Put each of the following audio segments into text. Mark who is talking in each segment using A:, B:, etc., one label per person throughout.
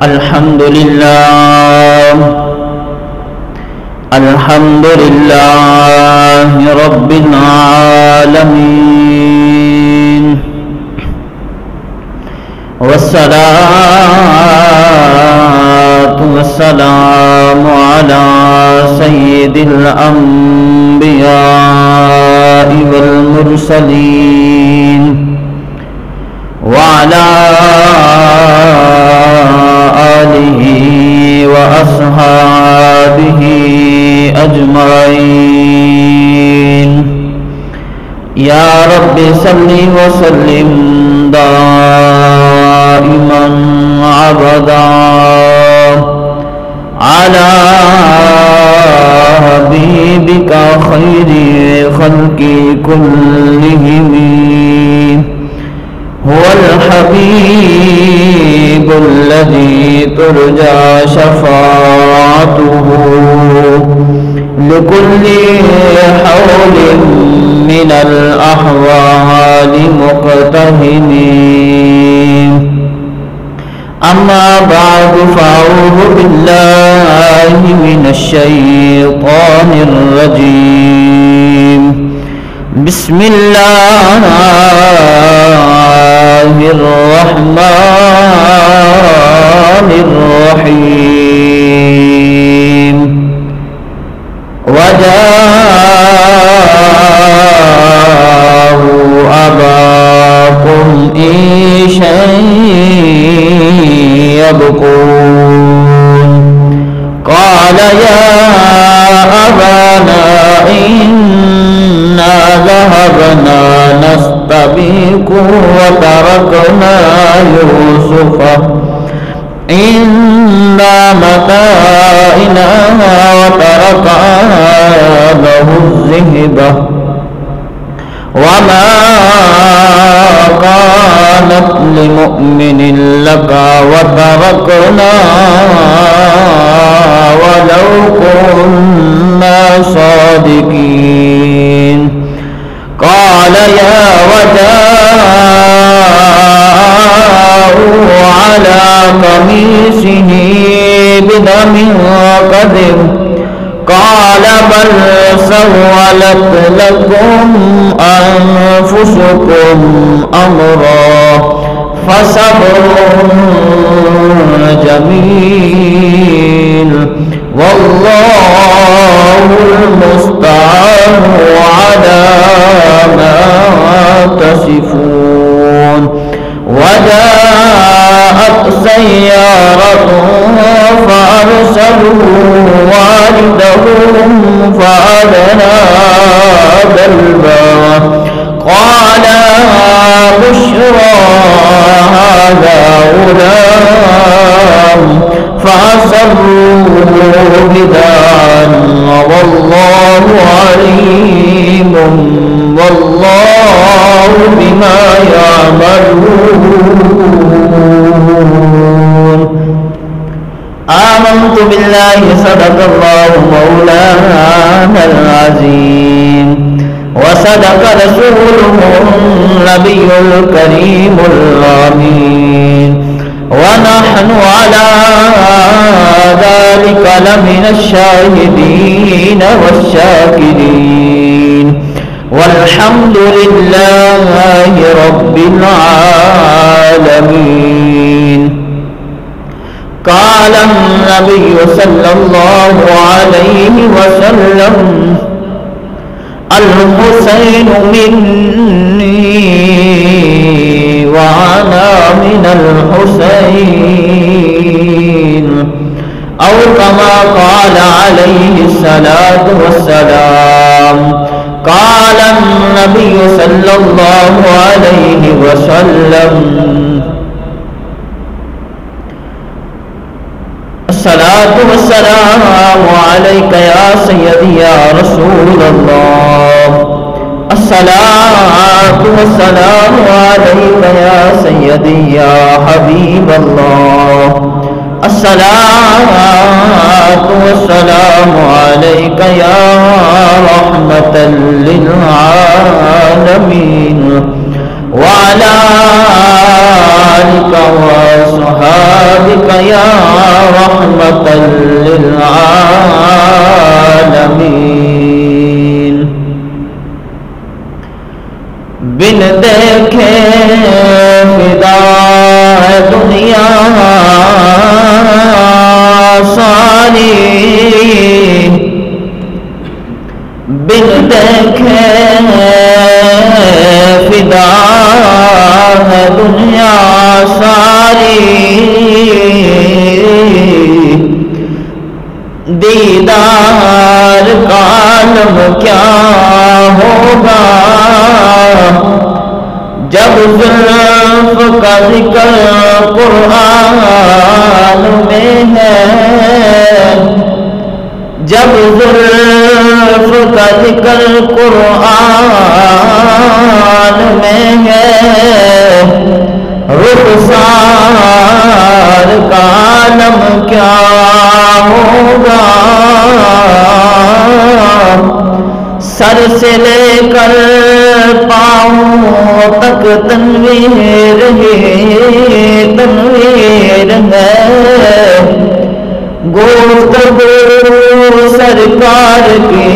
A: الحمد لله رب العالمين، والصلاة والسلام على سيد الأنبياء والمرسلين وعلى آله وأصحابه أجمعين. يا رب صل وسلم دائما أبدا على حبيبك خير خلق كلهم، هو الحبيب الذي ترجى شفاعته لكل حول من الأحوال مقتحم. أما بعد، فأعوذ بالله من الشيطان الرجيم. بسم الله الرحمن الرحيم. وجاءوا أباكم عشاء يبكون، قال يا أبانا إنا ذهبنا نستبق وتركنا يوسف عند متاعنا وتركنا له الذهب وما كانت لمؤمن لك وتركنا ولو كنا صادقين. قال يا وجاءوا على قميصه بدم كذب، قال بل سولت لكم أنفسكم أمرا فصبر جميل والله المستعان على ما تصفون. وجاءت سيارة فأرسلوا والدهم فأدلى بالباب، قال بشرى هذا غلام، فأسروه بدعا والله عليم والله بما يعملون. آمنت بالله صدق الله مولانا العظيم، وصدق رسوله النبي الكريم الأمين، ونحن على ذلك لمن الشاهدين والشاكرين، والحمد لله رب العالمين. قال النبي صلى الله عليه وسلم: الحسين مني وأنا من الحسين، أو كما قال عليه الصلاة والسلام. قال النبي صلى الله عليه وسلم: الصلاة والسلام عليك يا سيدي يا رسول الله، الصلاة والسلام عليك يا سيدي يا حبيب الله، الصلاة والسلام عليك يا رحمة للعالمين، وعلى آلك وصحبك بك يا رحمة للعالمين بن دیکھے فدا ہے دنیا ساری بن دیکھے فدا ہے دنیا ساری دیدار کا عالم کیا ہوگا جب زلف کا ذکر قرآن میں ہے جب زلف کا ذکر قرآن میں ہے رخسار کا عالم کیا ہوگا سر سے لے کر پاؤں تک تنویر ہے گفتگو سرکار کی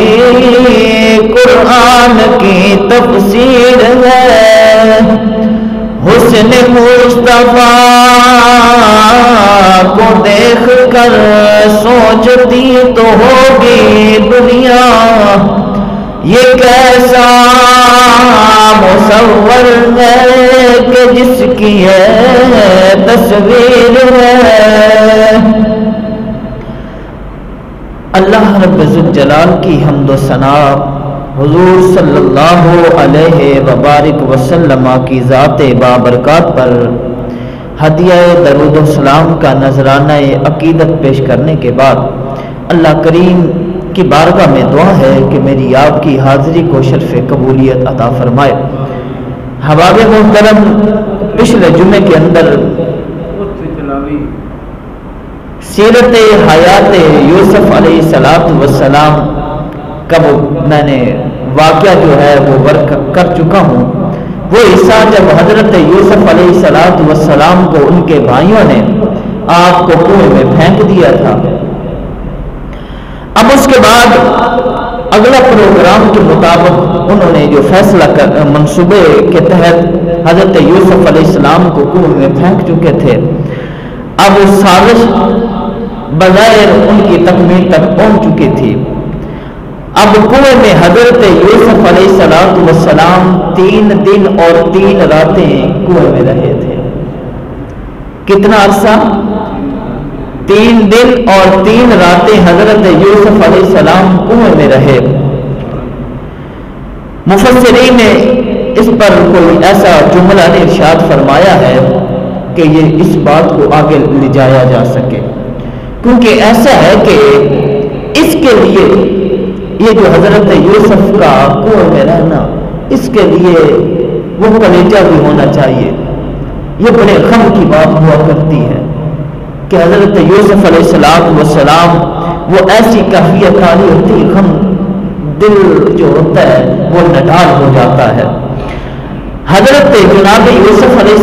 A: قرآن کی تفسیر ہے حسن مصطفیٰ کو دیکھ کر سوچتی تو ہوگی دنیا یہ کیسا مصور ہے کہ جس کی ہے تصویر ہے اللہ رب الجلال کی حمد و ثنا حضور صلی اللہ علیہ وبارک وسلم کی ذات بابرکات پر ہدیہ درود و سلام کا نذرانہ عقیدت پیش کرنے کے بعد اللہ کریم کی بارگاہ میں دعا ہے کہ میری آپ کی حاضری کو شرف قبولیت عطا فرمائے۔ حباب محترم، پچھلے جمعے کے اندر سیرت حیات یوسف علیہ السلام کا وہ میں نے واقعہ جو ہے وہ ورک کر چکا ہوں۔ وہ حصہ جب حضرت یوسف علیہ السلام کو ان کے بھائیوں نے آپ کو کنویں میں پھینک دیا تھا، اب اس کے بعد اگلا پروگرام کے مطابق انہوں نے جو فیصلہ منصوبے کے تحت حضرت یوسف علیہ السلام کو کنویں میں پھینک چکے تھے، اب وہ سازش بظاہر ان کی تکمیل تک پہنچ چکی تھی۔ اب کنویں میں حضرت یوسف علیہ السلام 3 دن اور 3 راتیں کنویں میں رہے تھے۔ کتنا عرصہ؟ 3 دن اور 3 راتیں حضرت یوسف علیہ السلام کنویں میں رہے۔ مفسرین نے اس پر کوئی ایسا جملہ نے ارشاد فرمایا ہے کہ یہ اس بات کو آگے لے جایا جا سکے، کیونکہ ایسا ہے کہ اس کے لیے یہ جو حضرت یوسف کا کنویں میں رہنا، اس کے لیے وہ کلیجہ بھی ہونا چاہیے۔ یہ بڑے غم کی بات ہوا کرتی ہے کہ حضرت یوسف علیہ السلام وہ ایسی کیفیت والی ہوتی، غم دل جو ہوتا ہے وہ نڈال ہو جاتا ہے۔ حضرت جناب یوسف علیہ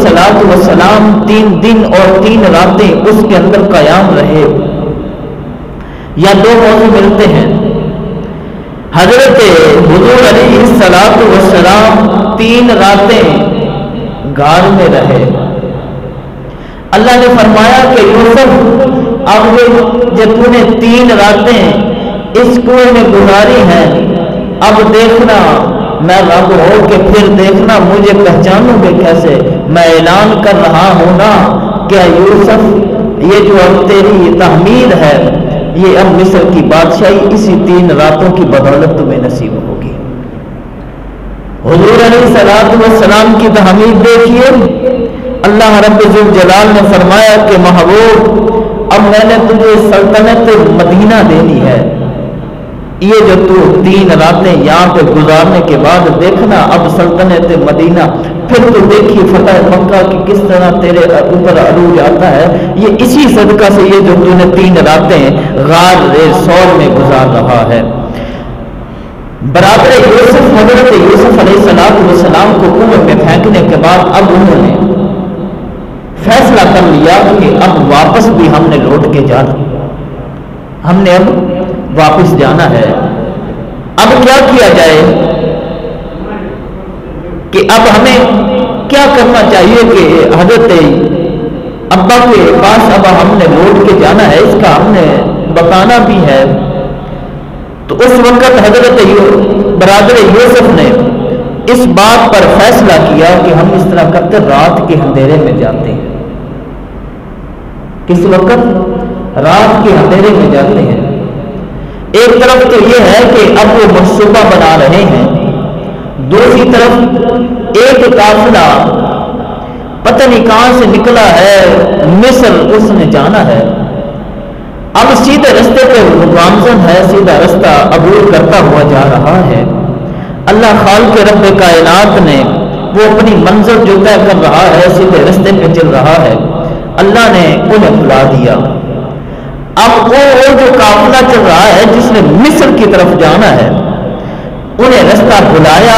A: السلام 3 دن اور 3 راتیں اس کے اندر قیام رہے۔ یا 2 موضوع ملتے ہیں۔ حضرت حضور علیہ السلام 3 راتیں غار میں رہے۔ اللہ نے فرمایا کہ یوسف اب جب تو نے 3 راتیں اس کنویں میں گزاری ہیں، اب دیکھنا میں رب ہو کے پھر دیکھنا مجھے پہچانوں گے کیسے؟ میں اعلان کر رہا ہوں نا کہ یوسف یہ جو اب تیری تحمید ہے، یہ اب مصر کی بادشاہی اسی 3 راتوں کی بدولت تمہیں نصیب ہوگی۔ حضور علیہ السلام کی تحمید دیکھیے، اللہ رب الجلال نے فرمایا کہ محبوب اب میں نے تجھے سلطنت مدینہ دینی ہے، یہ جو تو 3 راتیں یہاں پہ گزارنے کے بعد دیکھنا اب سلطنت مدینہ، پھر تو دیکھیے فتح مکہ کی کس طرح تیرے اوپر عروج آتا ہے۔ یہ اسی صدقہ سے یہ جو تو نے 3 راتیں غار سور میں گزار رہا ہے۔ برابر یوسف، حضرت یوسف علیہ السلام کو کنویں میں پھینکنے کے بعد اب انہوں نے فیصلہ کر لیا کہ اب واپس بھی ہم نے لوٹ کے جانا، ہم نے اب واپس جانا ہے۔ اب کیا کیا جائے کہ اب ہمیں کیا کرنا چاہیے کہ حضرت ابا کے پاس اب ہم نے لوٹ کے جانا ہے، اس کا ہم نے بتانا بھی ہے۔ تو اس وقت حضرت برادر یوسف نے اس بات پر فیصلہ کیا کہ ہم اس طرح کرتے رات کے اندھیرے میں جاتے ہیں۔ کس وقت؟ رات کے اندھیرے میں جاتے ہیں۔ ایک طرف تو یہ ہے کہ اب وہ منصوبہ بنا رہے ہیں، دوسری طرف ایک قافلہ پتہ نہیں کہاں سے نکلا ہے، مصر اس نے جانا ہے۔ اب سیدھے رستے پہ گامزن ہے، سیدھا رستہ عبور کرتا ہوا جا رہا ہے۔ اللہ خالق رب کائنات نے وہ اپنی منزل جو طے کر رہا ہے، سیدھے رستے پہ چل رہا ہے، اللہ نے انہیں بلا دیا۔ اب وہ جو قافلہ چل رہا ہے جس نے مصر کی طرف جانا ہے، انہیں رستہ بلایا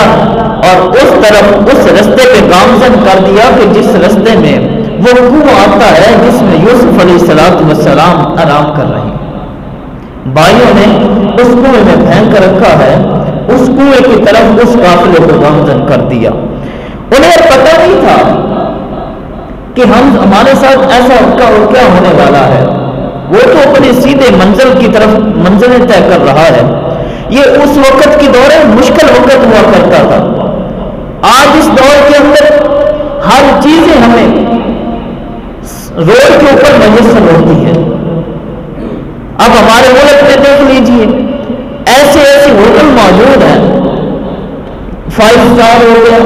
A: اور اس طرف اس رستے پہ گامزن کر دیا کہ جس رستے میں وہ کنواں آتا ہے جس میں یوسف علیہ السلام آرام کر رہے ہیں۔ بھائیوں نے اس کنویں میں پھینک کر رکھا ہے، اس کنویں کی طرف اس قافلے کو گامزن کر دیا۔ انہیں پتہ نہیں تھا کہ ہمارے ساتھ ایسا کیا ہونے والا ہے، وہ تو اپنے سیدھے منزل کی طرف منزلیں طے کر رہا ہے۔ یہ اس وقت کی دور مشکل وقت ہوا کرتا تھا۔ آج اس دور کے اندر ہر چیزیں ہمیں روڈ کے اوپر میسر ہوتی ہے۔ اب ہمارے ملک میں دیکھ لیجئے ایسے ہوٹل موجود ہیں، 5 سٹار ہو گیا،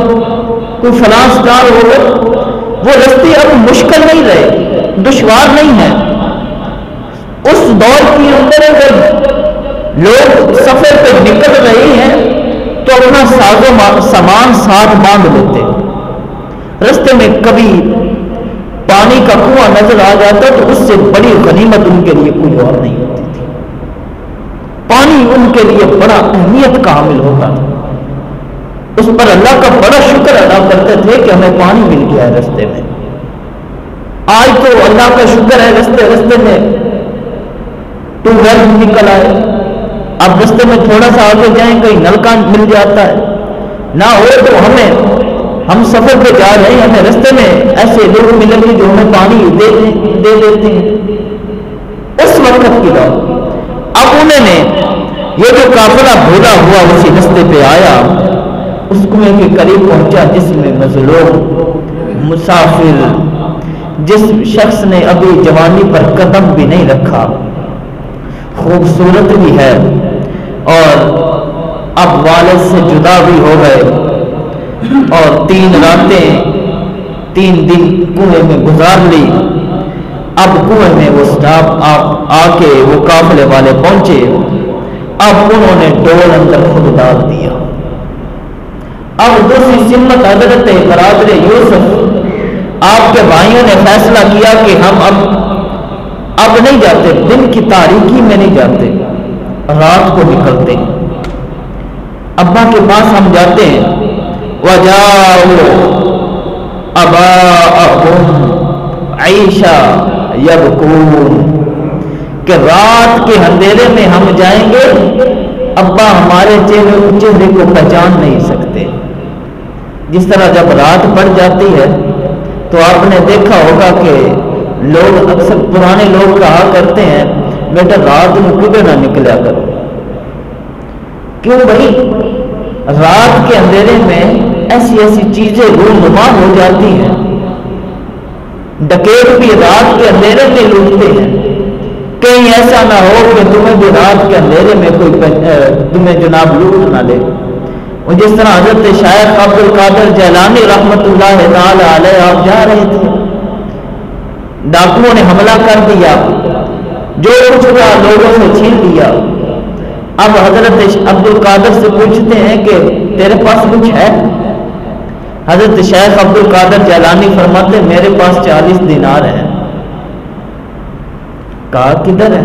A: کوئی فلاں سٹار ہو گیا، وہ رستے اب مشکل نہیں رہے، دشوار نہیں ہے۔ اس دور کے اندر اگر لوگ سفر پہ نکل رہے ہیں تو اپنا سامان ساتھ باندھ لیتے۔ رستے میں کبھی پانی کا کنواں نظر آ جاتا تو اس سے بڑی غنیمت ان کے لیے کوئی اور نہیں ہوتی تھی۔ پانی ان کے لیے بڑا اہمیت کا حامل ہوتا تھا، اس پر اللہ کا بڑا شکر ادا کرتے تھے کہ ہمیں پانی مل گیا ہے رستے میں۔ آج تو اللہ کا شکر ہے رستے میں ٹیوب ویل نکل آئے، اب رستے میں تھوڑا سا آگے جائیں کہیں نلکا مل جاتا ہے، نہ ہو تو ہم سفر پہ جا رہے ہیں، ہمیں رستے میں ایسے لوگ ملیں گے جو ہمیں پانی دے دیتے ہیں۔ اس وقت کی بات اب انہوں نے یہ جو قافلہ بھولا ہوا اسی رستے پہ آیا، اس کنویں کے قریب پہنچا جس میں مظلوم مسافر، جس شخص نے ابھی جوانی پر قدم بھی نہیں رکھا، خوبصورت بھی ہے اور اب والد سے جدا بھی ہو گئے اور 3 راتیں 3 دن کنویں میں گزار لی۔ اب کنویں میں وہ سٹاپ آ کے وہ قافلے والے پہنچے، اب انہوں نے ڈول اندر خود ڈال دیا۔ اب دوسری سمت حضرت برادر یوسف آپ کے بھائیوں نے فیصلہ کیا کہ ہم اب نہیں جاتے، دن کی تاریکی میں نہیں جاتے، رات کو نکلتے ہیں، ابا کے پاس ہم جاتے ہیں۔ وَجَاءُوا أَبَاءَهُمْ عِشَاءً يَبْكُونَ، کہ رات کے اندھیرے میں ہم جائیں گے، ابا ہمارے چہرے کو پہچان نہیں سکتے۔ جس طرح جب رات پڑ جاتی ہے تو آپ نے دیکھا ہوگا کہ لوگ اکثر پرانے لوگ کہا کرتے ہیں بیٹا رات میں کدھر نہ نکلا کرو۔ کیوں بھائی؟ رات کے اندھیرے میں ایسی چیزیں رونما ہو جاتی ہیں، ڈکیت بھی رات کے اندھیرے میں لوٹتے ہیں، کہیں ایسا نہ ہو کہ تمہیں بھی رات کے اندھیرے میں کوئی تمہیں جناب لوٹ نہ لے۔ اور جس طرح حضرت شیخ عبد القادر جیلانی رحمت اللہ تعالی علیہ آپ جا رہے تھے، ڈاکوؤں نے حملہ کر دیا، جو کچھ تھا لوگوں سے چھین لیا۔ اب حضرت عبد القادر سے پوچھتے ہیں کہ تیرے پاس کچھ ہے؟ حضرت شیخ عبد القادر جیلانی فرماتے میرے پاس 40 دینار ہیں۔ کہا کدھر ہے؟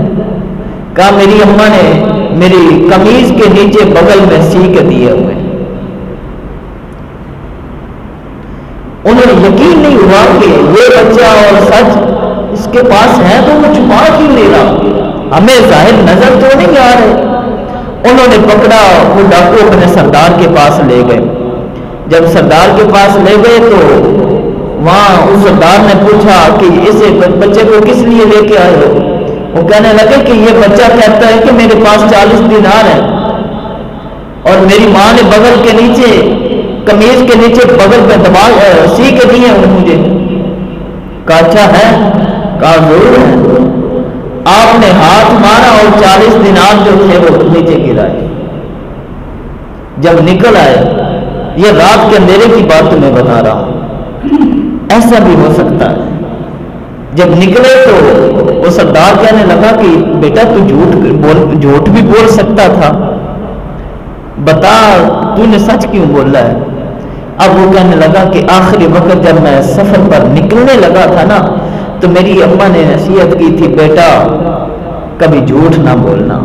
A: کہا میری اماں نے میری قمیض کے نیچے بغل میں سی کے دیے ہوئے۔ انہیں یقین نہیں ہوا کہ یہ بچہ اور سچ اس کے پاس ہے تو وہ چھپا کیوں لے رہا، ہمیں ظاہر نظر تو نہیں آ رہے۔ انہوں نے پکڑا، وہ ڈاکو اپنے سردار کے پاس لے گئے۔ جب سردار کے پاس لے گئے تو وہاں اس سردار نے پوچھا کہ اس بچے کو کس لیے لے کے آئے ہو؟ وہ کہنے لگے کہ یہ بچہ کہتا ہے کہ میرے پاس 40 دینار ہے اور میری ماں نے بغل کے نیچے قمیض کے نیچے بغل پہ دبا سی کے دیے ہیں مجھے۔ کہا اچھا ہے؟ کہا ضرور ہے۔ آپ نے ہاتھ مارا اور 40 دینار جو تھے وہ نیچے گرائے۔ جب نکل آئے، یہ رات کے اندھیرے کی بات تمہیں بتا رہا ہوں، ایسا بھی ہو سکتا ہے۔ جب نکلے تو وہ سردار کہنے لگا کہ بیٹا تو جھوٹ بھی بول سکتا تھا، بتا تو نے سچ کیوں بولا ہے؟ اب وہ کہنے لگا کہ آخری وقت جب میں سفر پر نکلنے لگا تھا نا تو میری اماں نے نصیحت کی تھی، بیٹا کبھی جھوٹ نہ بولنا،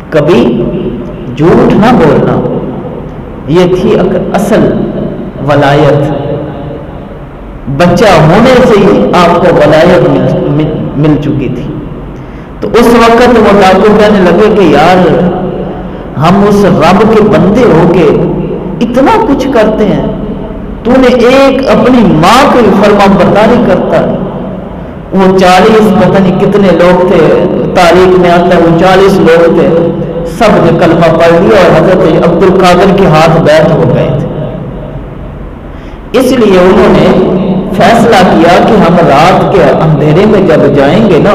A: کبھی جھوٹ نہ بولنا۔ یہ تھی اصل ولایت، بچہ ہونے سے ہی آپ کو ولایت مل چکی تھی۔ تو اس وقت وہ ڈاکو کہنے لگے کہ یار ہم اس رب کے بندے ہو کے اتنا کچھ کرتے ہیں، تو نے ایک اپنی ماں کو فرما برداری کرتا ہے۔ وہ 40 پتہ نہیں کتنے لوگ تھے، تاریخ میں آتا ہے وہ 40 لوگ تھے، سب نے کلمہ پڑھ لیا اور حضرت عبد القادر کے ہاتھ بیعت ہو گئے تھے۔ اس لیے انہوں نے فیصلہ کیا کہ ہم رات کے اندھیرے میں جب جائیں گے نا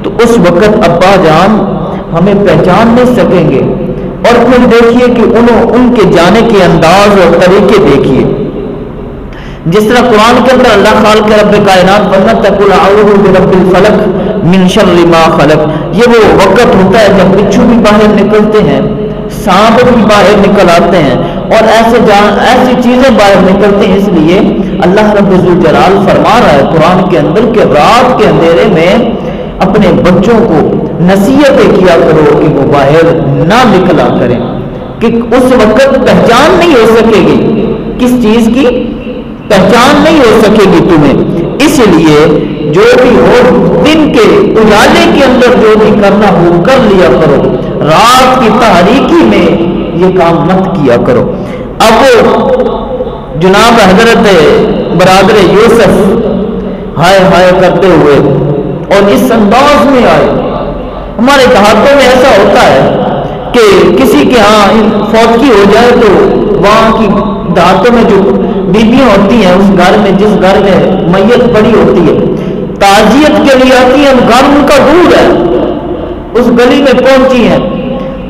A: تو اس وقت ابا جان ہمیں پہچان نہیں سکیں گے۔ اور پھر دیکھیے کہ ان کے جانے کے انداز اور طریقے دیکھیے، جس طرح قرآن کے اندر اللہ خالق رب کائنات فرماتا ہے قُلْ أَعُوذُ بِرَبِّ الْفَلَقِ مِنْ شَرِّ مَا خَلَقَ، یہ وہ وقت ہوتا ہے جب بچھو بھی باہر نکلتے ہیں، سانپ بھی باہر نکل آتے ہیں اور ایسی چیزیں باہر نکلتے ہیں۔ اس لیے اللہ رب ذوالجلال فرما رہا ہے قرآن کے اندر کہ رات کے اندھیرے میں اپنے بچوں کو نصیحتیں کیا کرو کہ وہ باہر نہ نکلا کریں، کہ اس وقت پہچان نہیں ہو سکے گی، کس چیز کی پہچان نہیں ہو سکے گی تمہیں۔ اس لیے جو بھی ہو دن کے اجالے کے اندر جو بھی کرنا ہو کر لیا کرو، رات کی تاریکی میں یہ کام مت کیا کرو۔ اب جناب حضرت برادر یوسف ہائے ہائے کرتے ہوئے اور اس انداز میں آئے۔ ہمارے دیہاتوں میں ایسا ہوتا ہے کہ کسی کے ہاں فوتگی ہو جائے تو وہاں کی دیہاتوں میں جو بیویاں ہوتی ہیں، اس گھر میں جس گھر میں میت پڑی ہوتی ہے، تعزیت کے لیے آتی ہیں، گھر ان کا دور ہے، اس گلی میں پہنچی ہیں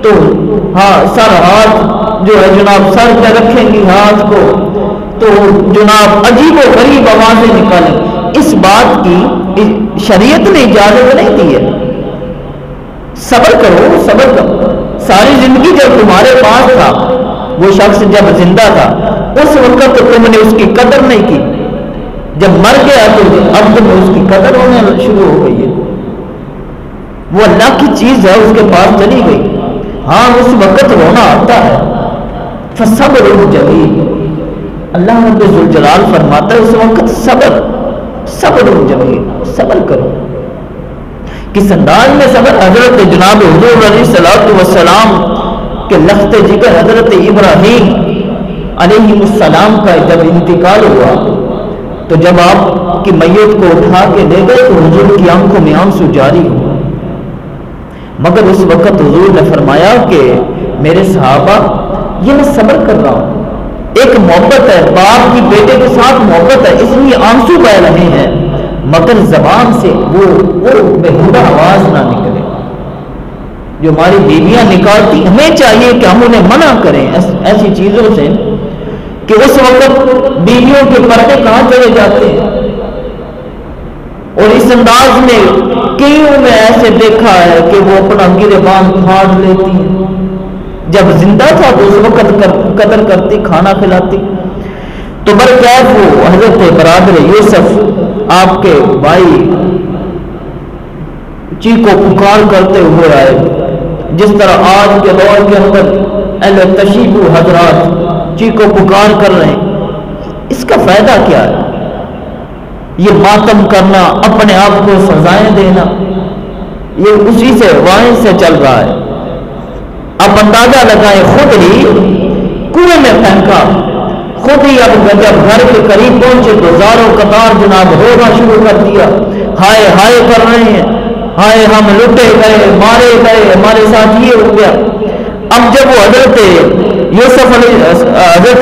A: تو ہاں سر ہاتھ جو ہے جناب سر پہ رکھیں گی ہاتھ کو تو جناب عجیب و غریب آوازیں نکالیں۔ اس بات کی شریعت نے اجازت نہیں دی ہے۔ صبر کرو، صبر کرو۔ ساری زندگی جب تمہارے پاس تھا، وہ شخص جب زندہ تھا اس وقت تو تم نے اس کی قدر نہیں کی، جب مر گیا تو اب تمہیں اس کی قدر ہونے شروع ہو گئی ہے۔ وہ اللہ کی چیز ہے، اس کے پاس چلی گئی، ہاں اس وقت رونا آتا ہے۔ فصبر جمیل، اللہ رب ذوالجلال فرماتا ہے اس وقت صبر جمیل، صبر کرو۔ کس انداز میں صبر؟ حضرت جناب حضور علیہ السلام کے لخت جگر حضرت ابراہیم علیہ السلام کا جب انتقال ہوا تو جب آپ کی میت کو اٹھا کے لے گئے تو حضور کی آنکھوں میں آنسو جاری ہوا، مگر اس وقت حضور نے فرمایا کہ میرے صحابہ یہ میں صبر کر رہا ہوں، ایک محبت ہے، باپ کی بیٹے کے ساتھ محبت ہے، اس لیے آنسو بہ رہے ہیں، مگر زبان سے وہ بےہودہ آواز نہ نکلے جو ہماری بیویاں نکالتی۔ ہمیں چاہیے کہ ہم انہیں منع کریں ایسی چیزوں سے کہ اس وقت بیویوں کے پردے کہاں چلے جاتے ہیں۔ اور اس انداز میں کئیوں میں ایسے دیکھا ہے کہ وہ اپنا گریبان پھاڑ لیتی ہیں، جب زندہ تھا تو اس وقت قدر کرتی، کھانا کھلاتی۔ تو برکیف وہ حضرت برادر یوسف آپ کے بھائی چیخو پکار کرتے ہوئے آئے، جس طرح آج کے دور کے اندر اہل تشیع حضرات چیخو پکار کر رہے ہیں۔ اس کا فائدہ کیا ہے؟ یہ ماتم کرنا، اپنے آپ کو سزائیں دینا، یہ اسی سے وہیں سے چل رہا ہے۔ اب اندازہ لگائیں، خود ہی کنویں میں پھینکا، خود ہی اب جب گھر کے قریب پہنچے تو زاروں قطار جناب رونا شروع کر دیا، ہائے ہائے کر رہے ہیں، ہائے ہم لٹے گئے، مارے گئے، ہمارے ساتھ یہ ہو گیا۔ اب جب وہ حضرت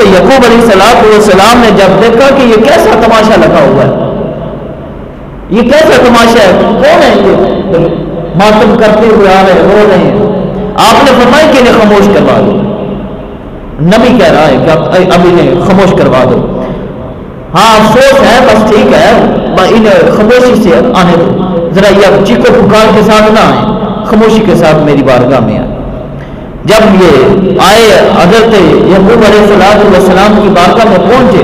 A: یعقوب علیہ السلام نے جب دیکھا کہ یہ کیسا تماشا لگا ہوا ہے، یہ کیسا تماشا ہے، کون ہے یہ ماتم کرتے ہوئے آ رہے رو رہے ہیں، آپ نے فرمایا کہ انہیں خاموش کروا دو۔ نبی کہہ رہا ہے کہ اب انہیں خاموش کروا دو۔ ہاں افسوس ہے، بس ٹھیک ہے، انہیں خاموشی سے آنے دو، ذرا یہ چیخو پکار کے ساتھ نہ آئیں، خاموشی کے ساتھ میری بارگاہ میں آئیں۔ جب یہ آئے حضرت یعقوب علیہ السلام کی بارگاہ میں پہنچے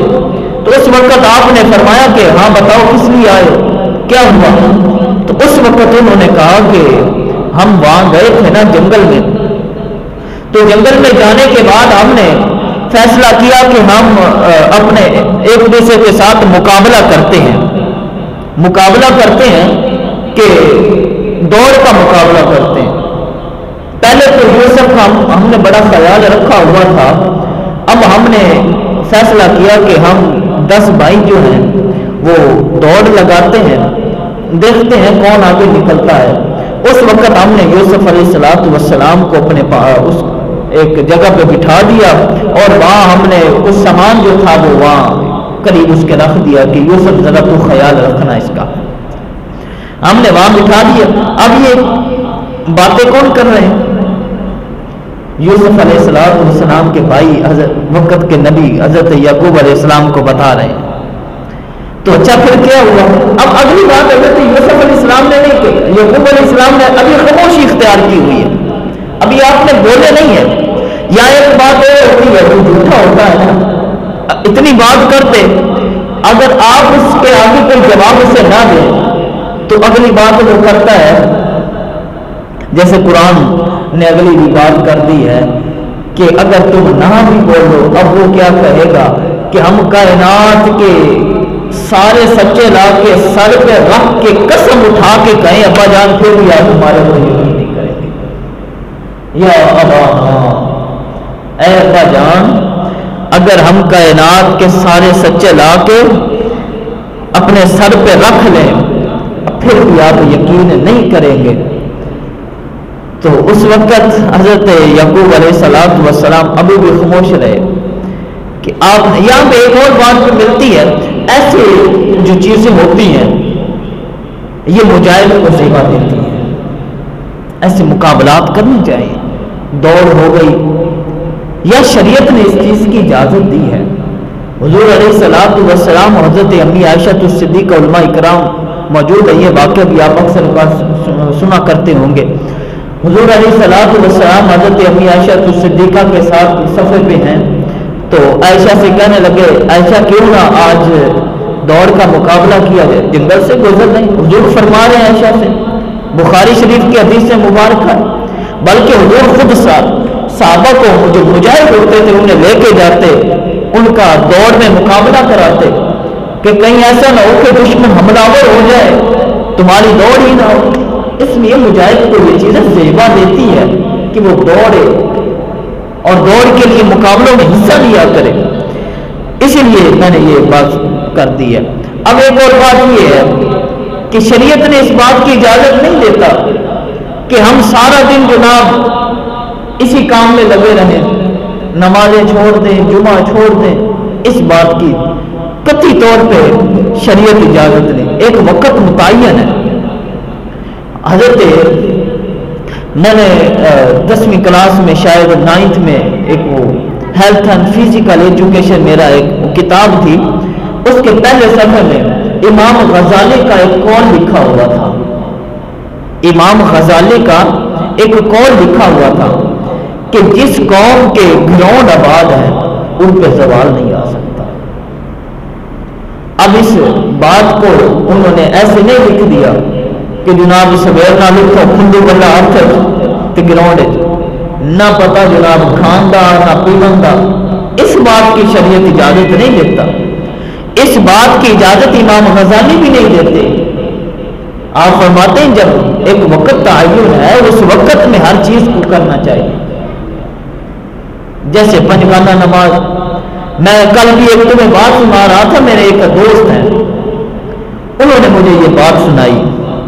A: تو اس وقت آپ نے فرمایا کہ ہاں بتاؤ کس لیے آئے، کیا ہوا؟ تو اس وقت انہوں نے کہا کہ ہم وہاں گئے تھے نا جنگل میں، تو جنگل میں جانے کے بعد ہم نے فیصلہ کیا کہ ہم اپنے ایک دوسرے کے ساتھ مقابلہ کرتے ہیں کہ دوڑ کا مقابلہ کرتے ہیں۔ پہلے تو یوسف ہم نے بڑا خیال رکھا ہوا تھا، اب ہم نے فیصلہ کیا کہ ہم 10 بھائی جو ہیں وہ دوڑ لگاتے ہیں، دیکھتے ہیں کون آگے نکلتا ہے۔ اس وقت ہم نے یوسف علیہ السلام کو اپنے اس ایک جگہ پہ بٹھا دیا اور وہاں ہم نے اس سامان جو تھا وہ وہاں قریب اس کے رکھ دیا کہ یوسف ذرا تو خیال رکھنا اس کا، ہم نے وہاں بٹھا دیا۔ اب یہ باتیں کون کر رہے ہیں؟ یوسف علیہ السلام کے بھائی وقت کے نبی حضرت یعقوب علیہ السلام کو بتا رہے ہیں۔ تو اچھا پھر کیا ہوا؟ اب اگلی بات حضرت یوسف علیہ السلام نے نہیں کی، یعقوب علیہ السلام نے ابھی خاموشی اختیار کی ہوئی ہے، ابھی آپ نے بولے نہیں ہے۔ یا ایک بات یہ ہوتی ہے وہ جھوٹا ہوتا ہے نا، اتنی بات کرتے اگر آپ اس کے آگے کوئی جواب اسے نہ دیں تو اگلی بات وہ کرتا ہے، جیسے قرآن نے اگلی بھی بات کر دی ہے کہ اگر تم نہ بھی بولو اب وہ کیا کہے گا کہ ہم کائنات کے سارے سچے لا کے سر پہ رکھ کے قسم اٹھا کے کہیں ابا جان پھر بھی آپ ہمارے کو یقین نہیں کریں گے، یا ابا ہاں اے ابا جان اگر ہم کائنات کے سارے سچے لا کے اپنے سر پہ رکھ لیں پھر بھی آپ یقین نہیں کریں گے۔ تو اس وقت حضرت یعقوب علیہ السلام ابھی بھی خاموش رہے کہ آپ یہاں پہ ایک اور بات بھی ملتی ہے، ایسے جو چیزیں ہوتی ہیں یہ مجاہد کو زیبا دیتی ہیں، ایسے مقابلات کرنے چاہیے، دوڑ ہو گئی یا شریعت نے اس چیز کی اجازت دی ہے۔ حضور علیہ السلام حضرت امی عائشہ الصدیقہ علماء اکرام موجود ہے، یہ واقعہ بھی آپ اکثر سنا کرتے ہوں گے۔ حضور علیہ السلام حضرت امی عائشہ الصدیقہ کے ساتھ صفحے پہ ہیں تو عائشہ سے کہنے لگے عائشہ کیوں نہ آج دوڑ کا مقابلہ کیا جائے، جنگل سے گزر نہیں۔ حضور فرما رہے ہیں عائشہ سے، بخاری شریف کی حدیث سے مبارکہ ہے، بلکہ حضور خود صحابہ کو جو مجاہد ہوتے تھے انہیں لے کے جاتے، ان کا دوڑ میں مقابلہ کراتے کہ کہیں ایسا نہ ہو کہ دشمن حملہ آور ہو جائے تمہاری دوڑ ہی نہ ہو۔ اس لیے مجاہد کو یہ چیزیں زیبا دیتی ہے کہ وہ دوڑے اور دوڑ کے لیے مقابلوں میں حصہ لیا کرے، اسی لیے میں نے یہ بات کر دی ہے۔ اب ایک اور بات یہ ہے کہ شریعت نے اس بات کی اجازت نہیں دیتا کہ ہم سارا دن جناب اسی کام میں لگے رہیں، نمازیں چھوڑ دیں، جمعہ چھوڑ دیں، اس بات کی قطعی طور پہ شریعت اجازت نہیں، ایک وقت متعین ہے۔ حضرت میں نے 10ویں کلاس میں شاید 9th میں ایک وہ ہیلتھ اینڈ فزیکل ایجوکیشن میرا ایک کتاب تھی، اس کے پہلے صفحے میں امام غزالی کا ایک قول لکھا ہوا تھا، امام غزالی کا ایک قول لکھا ہوا تھا کہ جس قوم کے گراؤنڈ آباد ہیں ان پہ زوال نہیں آ سکتا۔ اب اس بات کو انہوں نے ایسے نہیں لکھ دیا کہ جناب سویر نہ لکھو کھندو بلا ہاتھ تے گراؤنڈ نہ پتا جناب کھان دا نہ پیون دا، اس بات کی شریعت اجازت نہیں دیتا۔ اس بات کی اجازت امام غزالی بھی نہیں دیتے. آپ فرماتے ہیں جب ایک وقت تعین ہے اس وقت میں ہر چیز کو کرنا چاہیے. جیسے پنجگانہ نماز، میں کل بھی ایک تمہیں بات سنا رہا تھا، میرے ایک دوست ہیں انہوں نے مجھے یہ بات سنائی،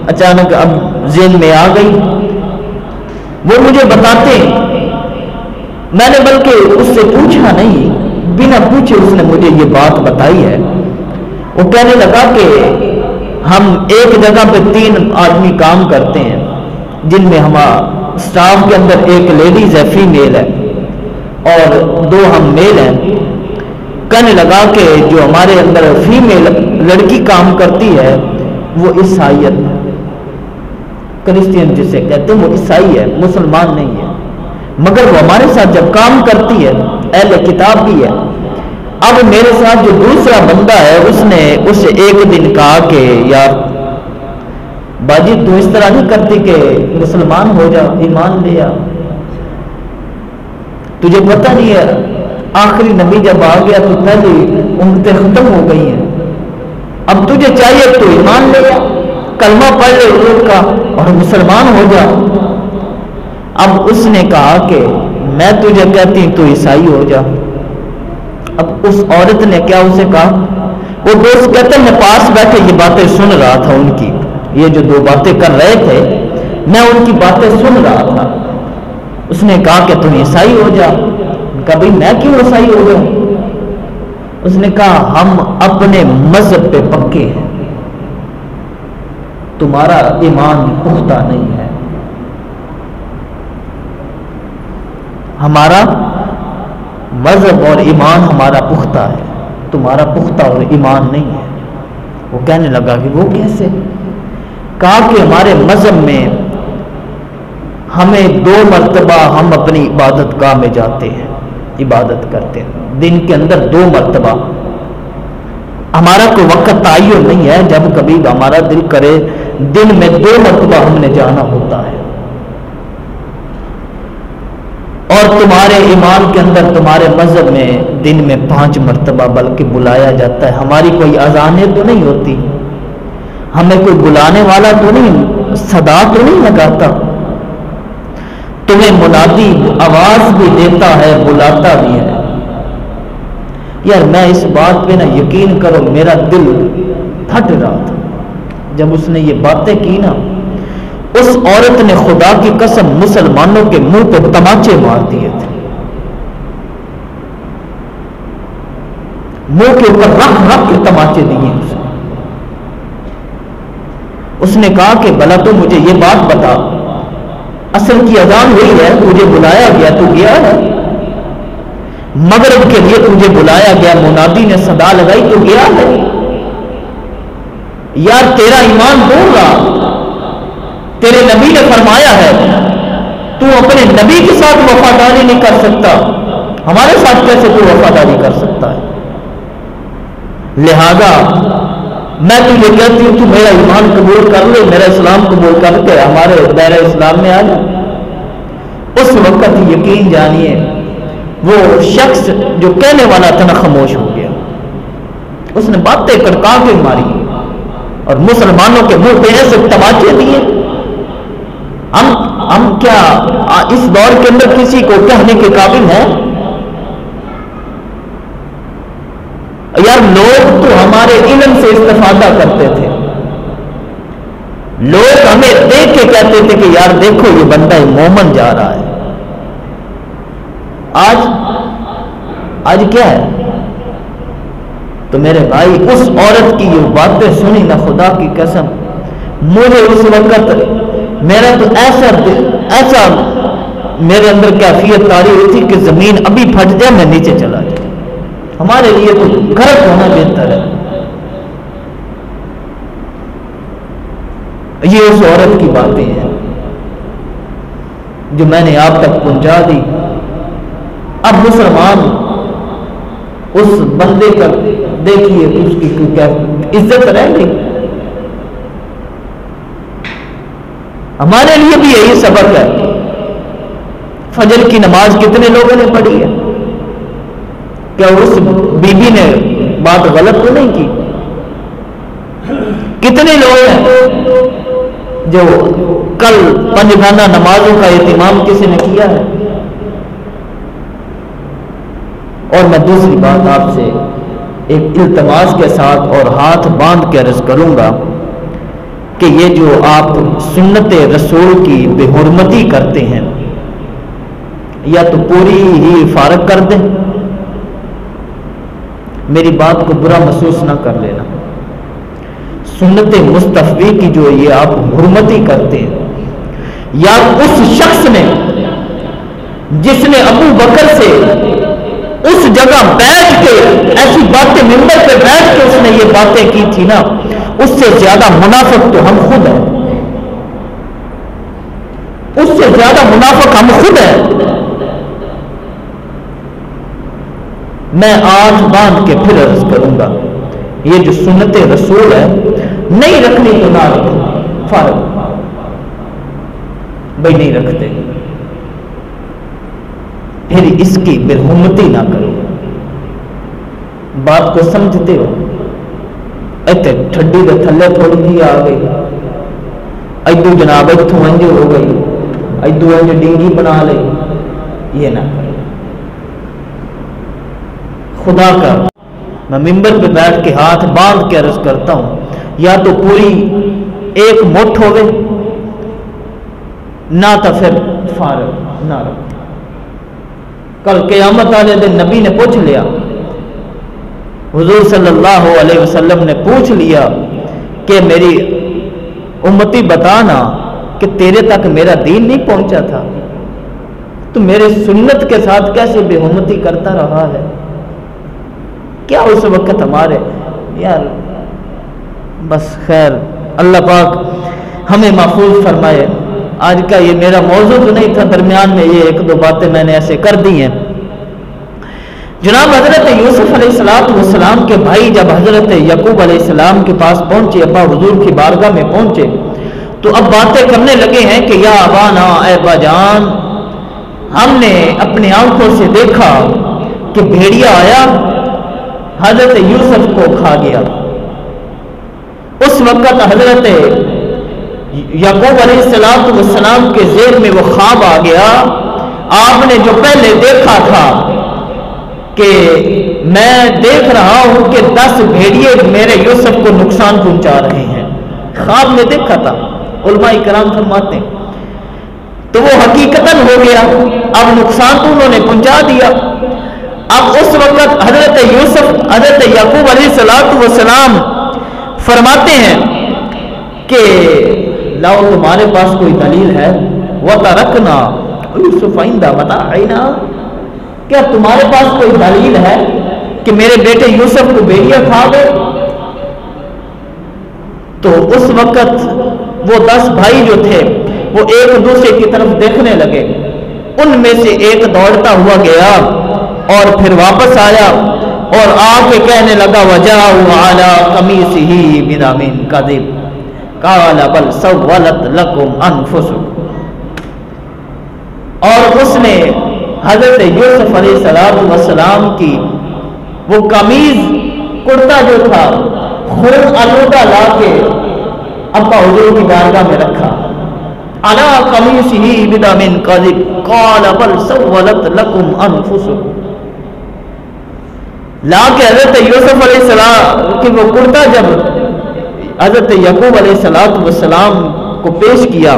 A: اچانک اب ذہن میں آ گئی. وہ مجھے بتاتے، میں نے بلکہ اس سے پوچھا نہیں، بنا پوچھے اس نے مجھے یہ بات بتائی ہے. وہ کہنے لگا کہ ہم ایک جگہ پہ 3 آدمی کام کرتے ہیں، جن میں ہمارا سٹاف کے اندر ایک لیڈیز ہے، فیمیل ہے، اور 2 ہم میل ہیں. کہنے لگا کہ جو ہمارے اندر فیمیل لڑکی کام کرتی ہے وہ عیسائیت ہے، کرسچین جسے کہتے ہیں، وہ عیسائی ہے، مسلمان نہیں ہے، مگر وہ ہمارے ساتھ جب کام کرتی ہے اہل کتاب بھی ہے. اب میرے ساتھ جو دوسرا بندہ ہے اس نے اسے ایک دن کہا کہ یار باجی تو اس طرح نہیں کرتی کہ مسلمان ہو جا، ایمان لے آ، تجھے پتہ نہیں ہے آخری نبی جب آ گیا تو پہلی امتیں ختم ہو گئی ہیں، اب تجھے چاہیے تو ایمان لے آ، کلمہ پڑھ لے حضور کا اور مسلمان ہو جا. اب اس نے کہا کہ میں تجھے کہتی ہوں تو عیسائی ہو جا. اب اس عورت نے کیا اسے کہا، وہ دوست کہتے ہیں میں پاس بیٹھے یہ باتیں سن رہا تھا ان کی، یہ جو 2 باتیں کر رہے تھے میں ان کی باتیں سن رہا تھا. اس نے کہا کہ تم عیسائی ہو جا. کبھی میں کیوں عیسائی ہو جاؤں؟ اس نے کہا ہم اپنے مذہب پہ پکے ہیں، تمہارا ایمان پختہ نہیں ہے. ہمارا مذہب اور ایمان ہمارا پختہ ہے، تمہارا پختہ اور ایمان نہیں ہے. وہ کہنے لگا کہ وہ کیسے؟ کہا کہ ہمارے مذہب میں ہمیں 2 مرتبہ ہم اپنی عبادت گاہ میں جاتے ہیں، عبادت کرتے ہیں، دن کے اندر 2 مرتبہ. ہمارا کوئی وقت تعین نہیں ہے، جب کبھی ہمارا دل کرے دن میں 2 مرتبہ ہم نے جانا ہوتا ہے. اور تمہارے ایمان کے اندر تمہارے مذہب میں دن میں 5 مرتبہ بلکہ بلایا جاتا ہے. ہماری کوئی اذانیں تو نہیں ہوتی، ہمیں کوئی بلانے والا تو نہیں، صدا تو نہیں لگاتا. تمہیں منادی آواز بھی دیتا ہے، بلاتا بھی ہے. یار میں اس بات پہ نا یقین کرو میرا دل پھٹ رہا تھا جب اس نے یہ باتیں کی نا. اس عورت نے خدا کی قسم مسلمانوں کے منہ پہ تماچے مار دیے تھے، منہ کے اوپر رکھ رکھ کے تماچے دیے. اس نے کہا کہ بھلا تو مجھے یہ بات بتا، اصل کی اذان ہوئی ہے، تجھے بلایا گیا تو گیا ہے، مغرب کے لیے تجھے بلایا گیا، منادی نے صدا لگائی تو گیا ہے. یار تیرا ایمان بول رہا، تیرے نبی نے فرمایا ہے تو اپنے نبی کے ساتھ وفاداری نہیں کر سکتا، ہمارے ساتھ کیسے تو وفاداری کر سکتا ہے؟ لہذا میں تجھے کہتی ہوں تو میرا ایمان قبول کر لے، میرا اسلام قبول کر کے ہمارے دائرہ اسلام میں آ جا. اس وقت یقین جانیے وہ شخص جو کہنے والا تھا نا خاموش ہو گیا. اس نے باتیں کڑکا کے ماری اور مسلمانوں کے منہ پہ ایسے تماچے دیے. ہم کیا اس دور کے اندر کسی کو کہنے کے قابل ہیں؟ یار لوگ تو ہمارے علم سے استفادہ کرتے تھے، لوگ ہمیں دیکھ کے کہتے تھے کہ یار دیکھو یہ بندہ مومن جا رہا ہے. آج کیا ہے؟ تو میرے بھائی اس عورت کی یہ باتیں سنی نا، خدا کی قسم مجھے اس وقت میرا تو ایسا میرے اندر کیفیت تاری ہوئی تھی کہ زمین ابھی پھٹ جائے میں نیچے چلا جاؤں. ہمارے لیے تو غرق ہونا بہتر ہے. یہ اس عورت کی باتیں ہیں جو میں نے آپ تک پہنچا دی. اب مسلمان اس بندے کا دیکھیے اس کی کیا عزت رہ گئی. ہمارے لیے بھی یہی سبق ہے. فجر کی نماز کتنے لوگوں نے پڑھی ہے؟ کیا اس بی بی نے بات غلط تو نہیں کی؟ کتنے لوگ ہیں جو کل پنجگانہ نمازوں کا اہتمام کسی نے کیا ہے؟ اور میں دوسری بات آپ سے ایک التماس کے ساتھ اور ہاتھ باندھ کے عرض کروں گا کہ یہ جو آپ سنت رسول کی بے حرمتی کرتے ہیں، یا تو پوری ہی فارغ کر دیں، میری بات کو برا محسوس نہ کر لینا، سنت مصطفی کی جو یہ آپ حرمتی کرتے ہیں، یا اس شخص نے جس نے ابو بکر سے اس جگہ بیٹھ کے ایسی باتیں منبر پہ بیٹھ کے اس نے یہ باتیں کی تھی نا، اس سے زیادہ منافق تو ہم خود ہیں، اس سے زیادہ منافق ہم خود ہیں۔ میں آنکھ باندھ کے پھر عرض کروں گا، یہ جو سنت رسول ہے نہیں رکھنی تو نہ رکھو، فارغ بھائی نہیں رکھتے، پھر اس کی برہمتی نہ کرو۔ بات کو سمجھتے ہو؟ ایتے ٹھڈی دے تھلے تھوڑی جی آ گئی، ایدو جناب اتھوں انج ہو گئی، ایدو انج ڈینگی بنا لئی، یہ نہ کرو۔ خدا کا میں ممبر پہ بیٹھ کے ہاتھ باندھ کے عرض کرتا ہوں، یا تو پوری ایک مٹھ ہوئے، نہ تو پھر فارغ نہ رکھو۔ کل قیامت والے دن نبی نے پوچھ لیا، حضور صلی اللہ علیہ وسلم نے پوچھ لیا کہ میری امتی بتانا کہ تیرے تک میرا دین نہیں پہنچا تھا، تو میرے سنت کے ساتھ کیسے بے حرمتی کرتا رہا ہے؟ کیا اس وقت ہمارے یار بس خیر، اللہ پاک ہمیں محفوظ فرمائے۔ آج کا یہ میرا موضوع تو نہیں تھا، درمیان میں یہ ایک دو باتیں میں نے ایسے کر دی ہیں۔ جناب حضرت یوسف علیہ السلام کے بھائی جب حضرت یعقوب علیہ السلام کے پاس پہنچے، ابا حضور کی بارگاہ میں پہنچے، تو اب باتیں کرنے لگے ہیں کہ یا ابانا، اے ابا جان، ہم نے اپنی آنکھوں سے دیکھا کہ بھیڑیا آیا، حضرت یوسف کو کھا گیا۔ اس وقت حضرت یعقوب علیہ السلام کے ذہن میں وہ خواب آ گیا، آپ نے جو پہلے دیکھا تھا کہ میں دیکھ رہا ہوں کہ 10 بھیڑیے میرے یوسف کو نقصان پہنچا رہے ہیں، خواب میں دیکھا تھا، علماء کرام فرماتے ہیں، تو وہ حقیقتاً ہو گیا، اب نقصان تو انہوں نے پہنچا دیا۔ اب اس وقت حضرت یعقوب علیہ السلام فرماتے ہیں کہ لاؤ تمہارے پاس کوئی دلیل ہے؟ وَتَرَكْنَا يُوسُفَ عِنْدَ مَتَاعِنَا، کیا تمہارے پاس کوئی دلیل ہے کہ میرے بیٹے یوسف کو بھیڑیا کھا گئے؟ تو اس وقت وہ 10 بھائی جو تھے وہ ایک دوسرے کی طرف دیکھنے لگے، ان میں سے ایک دوڑتا ہوا گیا اور پھر واپس آیا اور آ کے کہنے لگا وَجَاءُوا عَلَىٰ قَمِيصِهِ بِدَمٍ كَذِبٍ قَالَ بَلْ سَوَّلَتْ لَكُمْ أَنفُسُكُمْ، اور اس نے حضرت یوسف علیہ السلام کی وہ قمیض کرتا جو تھا خون آلودہ لا کے ابا حضور کی بارگاہ میں رکھا، عَلَىٰ قَمِيصِهِ بِدَمٍ كَذِبٍ قَالَ بَلْ سَوَّلَتْ لَكُمْ أَنفُسُكُمْ، لا کے حضرت یوسف علیہ السلام کی وہ کرتا جب حضرت یعقوب علیہ السلام کو پیش کیا،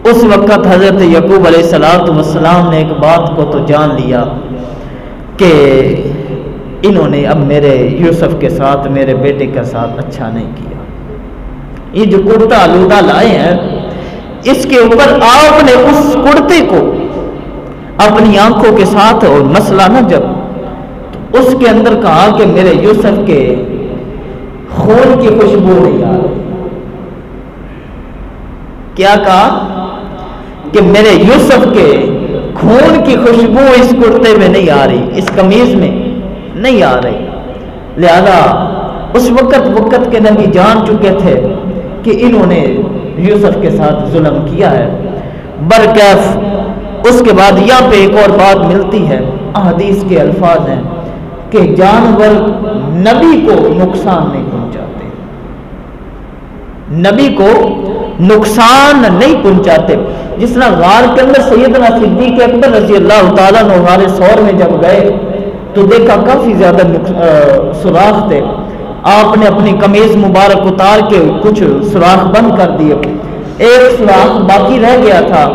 A: اس وقت حضرت یعقوب علیہ السلام نے ایک بات کو تو جان لیا کہ انہوں نے اب میرے یوسف کے ساتھ، میرے بیٹے کے ساتھ اچھا نہیں کیا۔ یہ جو کرتا آلودہ لائے ہیں، اس کے اوپر آپ نے اس کرتے کو اپنی آنکھوں کے ساتھ اور مسئلہ نہ جب تو اس کے اندر کہا کہ میرے یوسف کے خون کی خوشبو نہیں آ رہی۔ کیا کہا کہ میرے یوسف کے خون کی خوشبو اس کرتے میں نہیں آ رہی، اس قمیض میں نہیں آ رہی۔ لہذا اس وقت کے نبی جان چکے تھے کہ انہوں نے یوسف کے ساتھ ظلم کیا ہے۔ برکیف اس کے بعد یہاں پہ ایک اور بات ملتی ہے، احادیث کے الفاظ ہیں کہ جانور نبی کو نقصان نہیں پہنچاتے، نبی کو نقصان نہیں پہنچاتے۔ جس طرح غار کے اندر سیدنا صدیق اکبر رضی اللہ تعالیٰ عنہ غار ثور میں جب گئے تو دیکھا کافی زیادہ سوراخ تھے، آپ نے اپنی قمیض مبارک اتار کے کچھ سوراخ بند کر دیے، ایک سوراخ باقی رہ گیا تھا،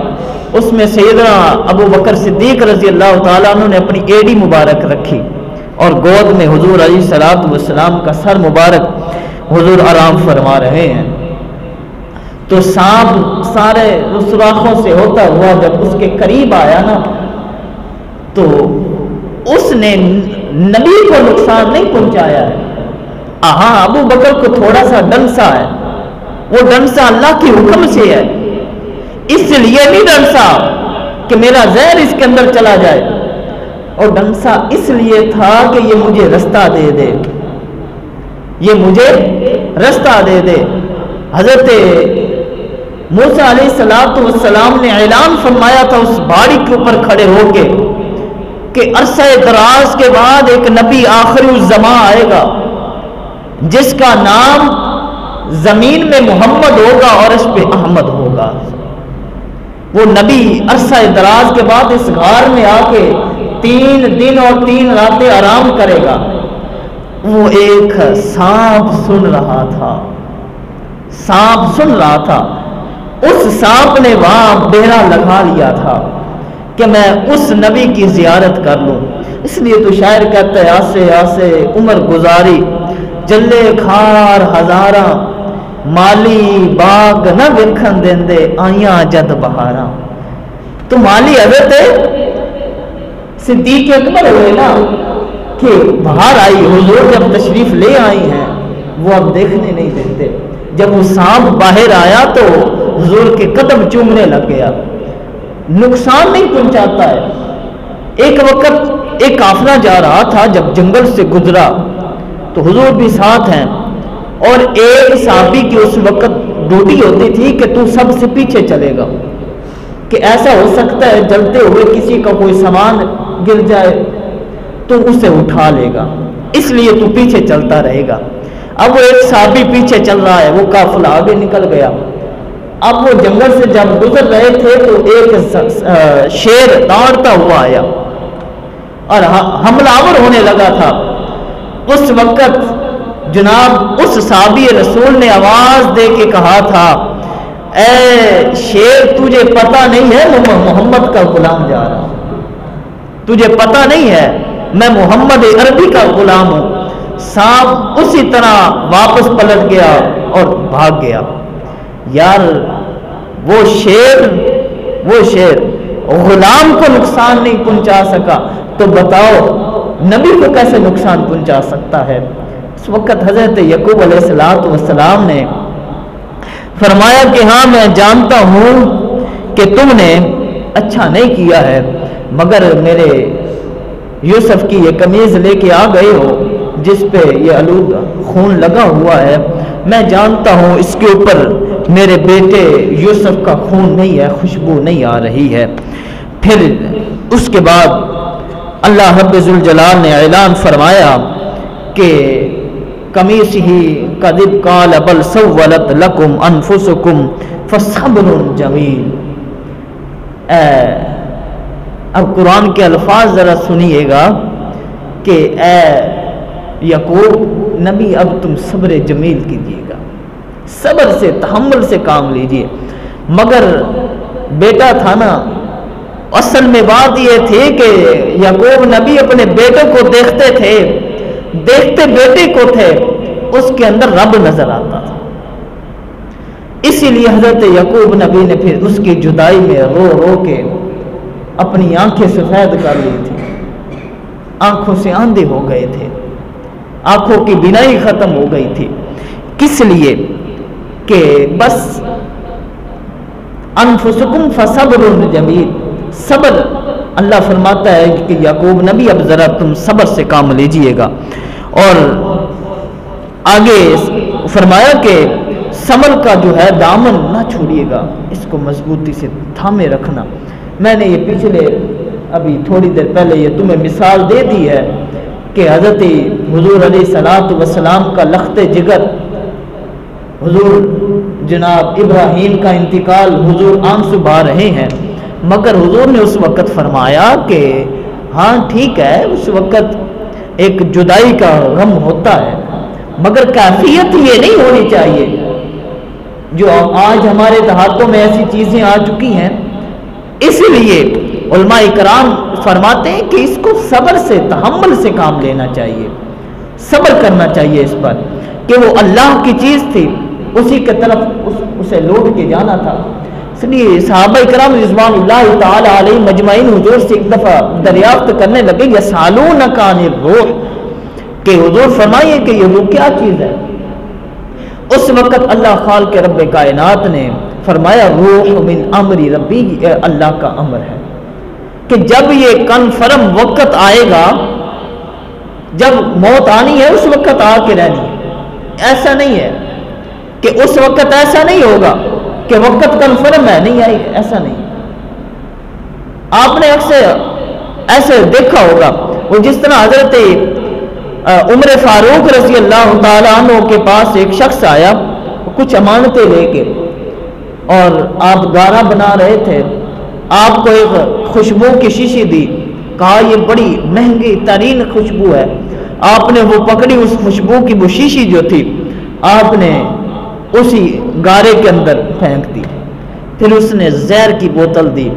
A: اس میں سیدنا ابو بکر صدیق رضی اللہ تعالیٰ عنہ نے اپنی ایڑی مبارک رکھی اور گود میں حضور علیہ الصلوۃ والسلام کا سر مبارک حضور آرام فرما رہے ہیں۔ تو سانپ سارے سوراخوں سے ہوتا ہوا جب اس کے قریب آیا نا تو اس نے نبی کو نقصان نہیں پہنچایا ہے۔ ہاں ابو بکر کو تھوڑا سا ڈنسا ہے، وہ ڈنسا اللہ کے حکم سے ہے، اس لیے نہیں ڈنسا کہ میرا زہر اس کے اندر چلا جائے، اور ڈنسا اس لیے تھا کہ یہ مجھے رستہ دے دے، یہ مجھے رستہ دے دے۔ حضرت موسیٰ علیہ السلام نے اعلان فرمایا تھا اس پہاڑی کے اوپر کھڑے ہو کے کہ عرصہ دراز کے بعد ایک نبی آخری الزمان آئے گا جس کا نام زمین میں محمد ہوگا اور اس پہ احمد ہوگا۔ وہ نبی عرصہ دراز کے بعد اس غار میں آ کے 3 دن اور 3 راتیں آرام کرے گا۔ وہ ایک سانپ سن رہا تھا، سانپ سن رہا تھا، اس سانپ نے وہاں ڈیرا لگا لیا تھا کہ میں اس نبی کی زیارت کر لوں۔ اس لیے تو شاعر کہتا ہے آسے آسے عمر گزاری جلے کھار ہزاراں مالی باغ نہ ویکھن دیندے آئیاں جد بہاراں۔ تو مالی حضرت صدیق اکبر ہوئے نا کہ باہر آئی، حضور جب تشریف لے آئی ہیں وہ اب دیکھنے نہیں دیتے۔ جب وہ سانپ باہر آیا تو حضور کے قدم چومنے لگ گیا، نقصان نہیں پہنچاتا ہے۔ ایک وقت ایک قافلہ جا رہا تھا، جب جنگل سے گزرا تو حضور بھی ساتھ ہیں، اور ایک صحابی کی اس وقت ڈیوٹی ہوتی تھی کہ تو سب سے پیچھے چلے گا، کہ ایسا ہو سکتا ہے جلتے ہوئے کسی کا کوئی سامان گر جائے تو اسے اٹھا لے گا، اس لیے تو پیچھے چلتا رہے گا۔ اب وہ ایک صحابی پیچھے چل رہا ہے، وہ قافلہ آگے نکل گیا۔ اب وہ جنگل سے جب گزر رہے تھے تو ایک شیر دوڑتا ہوا آیا اور حملہ آور ہونے لگا تھا۔ اس وقت جناب اس صحابی رسول نے آواز دے کے کہا تھا، اے شیر تجھے پتہ نہیں ہے میں محمد کا غلام جا رہا ہوں، تجھے پتہ نہیں ہے میں محمد عربی کا غلام ہوں۔ سانپ اسی طرح واپس پلٹ گیا اور بھاگ گیا۔ یار وہ شیر غلام کو نقصان نہیں پہنچا سکا تو بتاؤ نبی کو کیسے نقصان پہنچا سکتا ہے؟ اس وقت حضرت یعقوب علیہ السلام نے فرمایا کہ ہاں میں جانتا ہوں کہ تم نے اچھا نہیں کیا ہے، مگر میرے یوسف کی یہ قمیض لے کے آ گئے ہو جس پہ یہ آلود خون لگا ہوا ہے، میں جانتا ہوں اس کے اوپر میرے بیٹے یوسف کا خون نہیں ہے، خوشبو نہیں آ رہی ہے۔ پھر اس کے بعد اللہ رب ذوالجلال نے اعلان فرمایا کہ قمیص ہی کذب قال بل سولت لکم انفسکم فصبر جمیل۔ اب قرآن کے الفاظ ذرا سنیے گا کہ اے یعقوب نبی اب تم صبر جمیل کیجیے گا، صبر سے تحمل سے کام لیجیے۔ مگر بیٹا تھا نا، اصل میں بات یہ تھی کہ یعقوب نبی اپنے بیٹے کو دیکھتے تھے، دیکھتے بیٹے کو تھے، اس کے اندر رب نظر آتا تھا، اسی لیے حضرت یعقوب نبی نے پھر اس کی جدائی میں رو رو کے اپنی آنکھیں سفید کر لی تھی، آنکھوں سے اندھے ہو گئے تھے، آنکھوں کی بینائی ختم ہو گئی تھی۔ کس لیے کہ بس انفسکم فصبر جمیل، صبر اللہ فرماتا ہے کہ یعقوب نبی اب ذرا تم صبر سے کام لیجئے گا۔ اور آگے فرمایا کہ صبر کا جو ہے دامن نہ چھوڑیے گا، اس کو مضبوطی سے تھامے رکھنا۔ میں نے یہ پچھلے ابھی تھوڑی دیر پہلے یہ تمہیں مثال دے دی ہے کہ حضرت حضور علیہ الصلوۃ والسلام کا لخت جگر حضور جناب ابراہیم کا انتقال، حضور آنسو بہا رہے ہیں، مگر حضور نے اس وقت فرمایا کہ ہاں ٹھیک ہے، اس وقت ایک جدائی کا غم ہوتا ہے، مگر کیفیت یہ نہیں ہونی چاہیے جو آج ہمارے ہاتھوں میں ایسی چیزیں آ چکی ہیں۔ اسی لیے علماء کرام فرماتے ہیں کہ اس کو صبر سے، تحمل سے کام لینا چاہیے، صبر کرنا چاہیے اس پر کہ وہ اللہ کی چیز تھی، اسی کے طرف اسے لوٹ کے جانا تھا۔ اس لیے صحابہ کرام رضوان اللہ تعالی علیہ مجمعین حضور سے ایک دفعہ دریافت کرنے لگے یسالونک عن الروح، کہ حضور فرمائیے کہ یہ روح کیا چیز ہے؟ اس وقت اللہ خالق رب کائنات نے فرمایا روح من امر ربی، اللہ کا امر ہے کہ جب یہ کنفرم وقت آئے گا، جب موت آنی ہے اس وقت آ کے رہنی ہے۔ ایسا نہیں ہے کہ اس وقت ایسا نہیں ہوگا کہ وقت کنفرم ہے نہیں آئی، ایسا نہیں۔ آپ نے اکثر ایسے دیکھا ہوگا، وہ جس طرح حضرت عمر فاروق رضی اللہ تعالیٰ عنہ کے پاس ایک شخص آیا کچھ امانتیں لے کے، اور آپ گارا بنا رہے تھے، آپ کو ایک خوشبو کی شیشی دی، کہا یہ بڑی مہنگی ترین خوشبو ہے۔ آپ نے وہ پکڑی، اس خوشبو کی وہ شیشی جو تھی آپ نے اسی گارے کے اندر پھینک دی، پھر اس نے زہر کی بوتل دی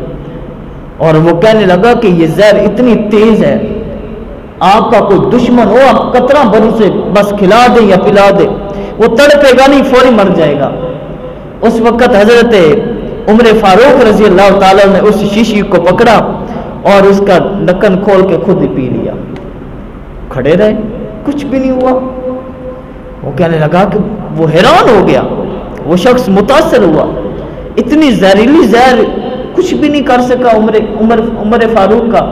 A: اور وہ کہنے لگا کہ یہ زہر اتنی تیز ہے، آپ کا کوئی دشمن ہو آپ قطرہ بھر اسے بس کھلا دے یا پلا دے، وہ تڑپے گا نہیں، فوری مر جائے گا۔ اس وقت حضرت عمر فاروق رضی اللہ تعالیٰ نے اس شیشی کو پکڑا اور اس کا ڈھکن کھول کے خود ہی پی لیا، کھڑے رہے، کچھ بھی نہیں ہوا۔ وہ کہنے لگا کہ وہ حیران ہو گیا، وہ شخص متاثر ہوا، اتنی زہریلی زہر کچھ بھی نہیں کر سکا عمر فاروق کا۔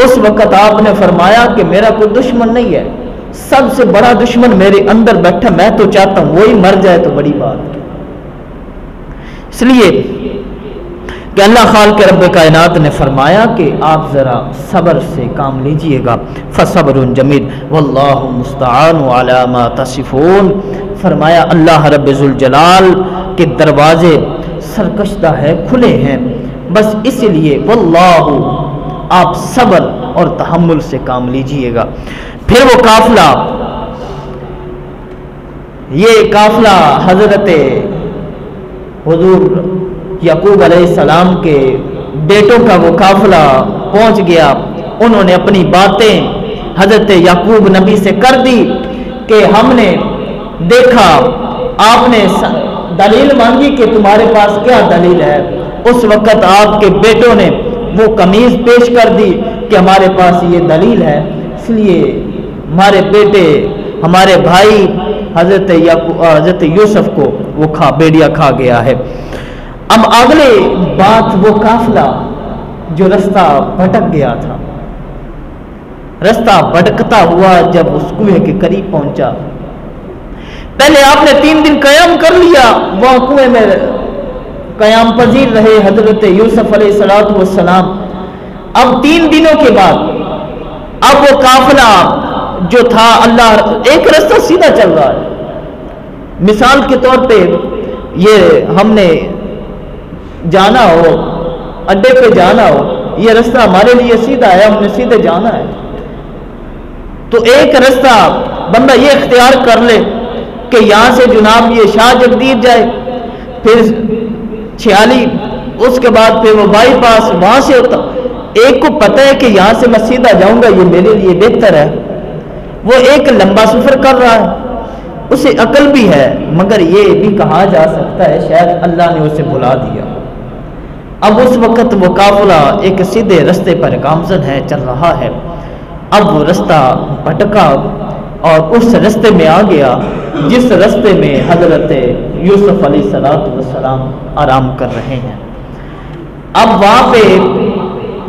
A: اس وقت آپ نے فرمایا کہ میرا کوئی دشمن نہیں ہے، سب سے بڑا دشمن میرے اندر بیٹھا، میں تو چاہتا ہوں وہی مر جائے تو بڑی بات ہے۔ اس لیے کہ اللہ خالق رب کائنات نے فرمایا کہ آپ ذرا صبر سے کام لیجئے گا، فصبر جمیل واللہ مستعان علی ما تصفون۔ فرمایا اللہ رب ذوالجلال کے دروازے سرکشدہ ہے، کھلے ہیں، بس اس لیے واللہ، آپ صبر اور تحمل سے کام لیجئے گا۔ پھر وہ قافلہ، یہ قافلہ حضرت حضور یعقوب علیہ السلام کے بیٹوں کا وہ قافلہ پہنچ گیا، انہوں نے اپنی باتیں حضرت یعقوب نبی سے کر دی کہ ہم نے دیکھا، آپ نے دلیل مانگی کہ تمہارے پاس کیا دلیل ہے۔ اس وقت آپ کے بیٹوں نے وہ قمیض پیش کر دی کہ ہمارے پاس یہ دلیل ہے، اس لیے ہمارے بیٹے، ہمارے بھائی حضرت یوسف کو وہ بیڑیا کھا گیا ہے۔ اب اگلے بات، وہ قافلہ جو رستہ بھٹک گیا تھا، رستہ بھٹکتا ہوا جب اس کنویں کے قریب پہنچا، پہلے آپ نے 3 دن قیام کر لیا، وہاں کنویں میں قیام پذیر رہے حضرت یوسف علیہ الصلوۃ والسلام۔ اب 3 دنوں کے بعد اب وہ قافلہ جو تھا، اللہ ایک رستہ سیدھا چل رہا ہے، مثال کے طور پہ یہ ہم نے جانا ہو، اڈے پہ جانا ہو، یہ رستہ ہمارے لیے سیدھا ہے، ہم نے سیدھے جانا ہے، تو ایک رستہ بندہ یہ اختیار کر لے کہ یہاں سے جناب یہ شاہ جگدیر جائے، پھر 46، اس کے بعد پھر وہ بائی پاس وہاں سے ہوتا۔ ایک کو پتہ ہے کہ یہاں سے میں سیدھا جاؤں گا، یہ میرے لیے بہتر ہے، وہ ایک لمبا سفر کر رہا ہے، اسے عقل بھی ہے، مگر یہ بھی کہا جا سکتا ہے شاید اللہ نے اسے بلا دیا۔ اب اس وقت وہ قافلہ ایک سیدھے رستے پر گامزن ہے، چل رہا ہے، اب وہ رستہ بھٹکا اور اس رستے میں آ گیا جس رستے میں حضرت یوسف علیہ السلام آرام کر رہے ہیں۔ اب وہاں پہ